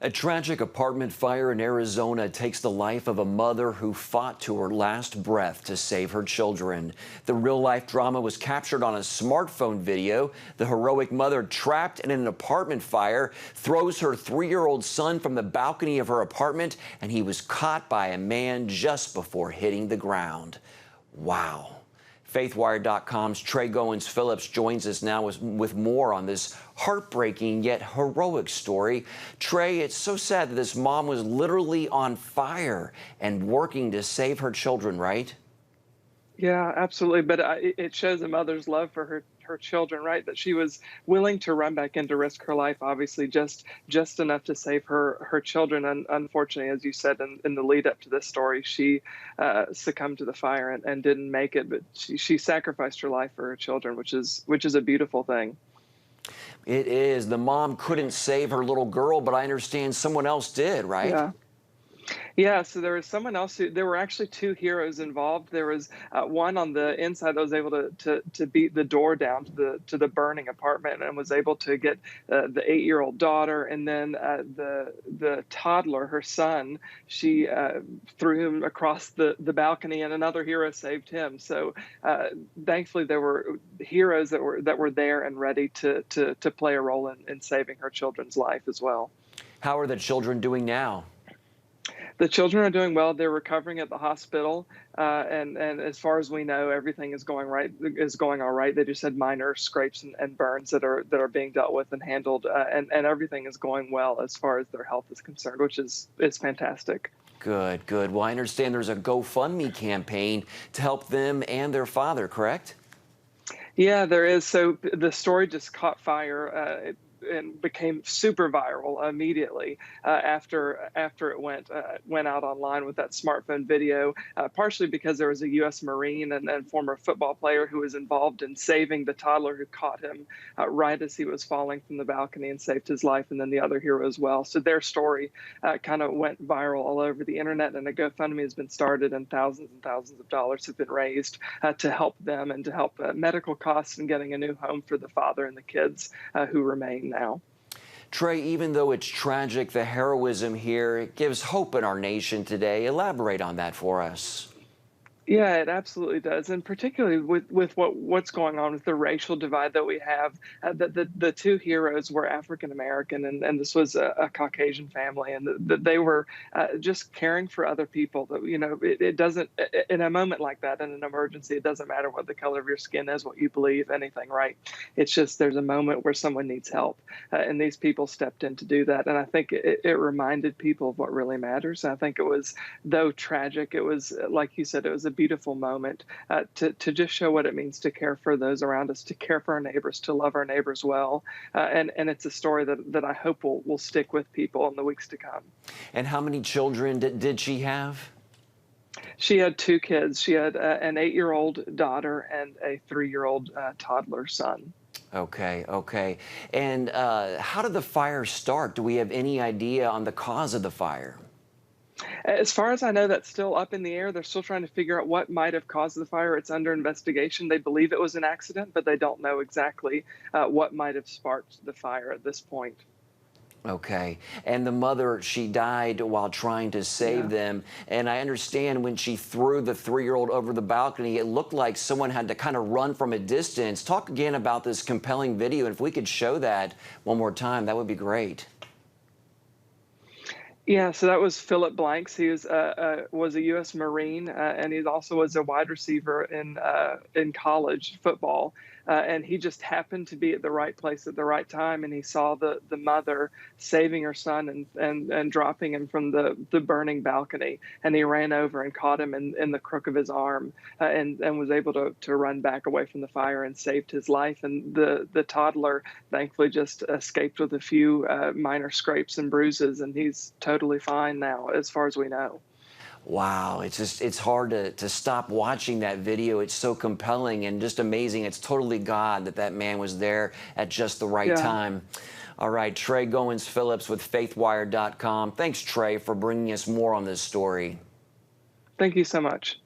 A tragic apartment fire in Arizona takes the life of a mother who fought to her last breath to save her children. The real-life drama was captured on a smartphone video. The heroic mother, trapped in an apartment fire, throws her 3-year-old son from the balcony of her apartment, and he was caught by a man just before hitting the ground. Wow. FaithWire.com's Trey Goins-Phillips joins us now with more on this heartbreaking yet heroic story. Trey, it's so sad that this mom was literally on fire and working to save her children, right? Yeah, absolutely. But it shows a mother's love for her children, right? That she was willing to run back in to risk her life, obviously, just enough to save her children. And unfortunately, as you said in the lead up to this story, she succumbed to the fire and didn't make it. But she sacrificed her life for her children, which is a beautiful thing. It is. The mom couldn't save her little girl, but I understand someone else did, right? Yeah. Yeah, so there was someone else there were actually two heroes involved. There was one on the inside that was able to beat the door down to the burning apartment and was able to get the 8-year-old daughter, and then the toddler, her son, she threw him across the balcony, and another hero saved him. So thankfully there were heroes that were there and ready to play a role in saving her children's life as well. How are the children doing now? The children are doing well. They're recovering at the hospital, and as far as we know, everything is going all right. They just had minor scrapes and burns that are being dealt with and handled, and everything is going well as far as their health is concerned, which is fantastic. Good, good. Well, I understand there's a GoFundMe campaign to help them and their father, correct? Yeah, there is. So the story just caught fire. And became super viral immediately after it went out online with that smartphone video, partially because there was a U.S. Marine and former football player who was involved in saving the toddler who caught him right as he was falling from the balcony and saved his life, and then the other hero as well. So their story kind of went viral all over the internet, and a GoFundMe has been started, and thousands of dollars have been raised to help them and to help medical costs and getting a new home for the father and the kids who remain now. Trey, even though it's tragic, the heroism here, it gives hope in our nation today. Elaborate on that for us. Yeah, it absolutely does, and particularly with what's going on with the racial divide that we have. The two heroes were African American, and this was a Caucasian family, and they were just caring for other people. That it doesn't, in a moment like that, in an emergency, it doesn't matter what the color of your skin is, what you believe, anything, right? It's just there's a moment where someone needs help, and these people stepped in to do that. And I think it reminded people of what really matters. And I think it was, though tragic, it was, like you said, it was a beautiful moment to just show what it means to care for those around us, to care for our neighbors, to love our neighbors well. And it's a story that I hope will stick with people in the weeks to come. And how many children did she have? She had 2 kids. She had an 8-year-old daughter and a 3-year-old toddler son. Okay, okay. And how did the fire start? Do we have any idea on the cause of the fire? As far as I know, that's still up in the air. They're still trying to figure out what might have caused the fire. It's under investigation. They believe it was an accident, but they don't know exactly what might have sparked the fire at this point. Okay. And the mother, she died while trying to save them. And I understand when she threw the 3-year-old over the balcony, it looked like someone had to kind of run from a distance. Talk again about this compelling video. And if we could show that one more time, that would be great. Yeah, so that was Phillip Blanks. He was a U.S. Marine, and he also was a wide receiver in college football. And he just happened to be at the right place at the right time, and he saw the mother saving her son and dropping him from the burning balcony. And he ran over and caught him in the crook of his arm, and was able to run back away from the fire and saved his life. And the toddler thankfully just escaped with a few minor scrapes and bruises, and he's totally fine now, as far as we know. Wow, it's hard to stop watching that video. It's so compelling and just amazing. It's totally God that man was there at just the right time. All right, Trey Goins-Phillips with FaithWire.com. Thanks, Trey, for bringing us more on this story. Thank you so much.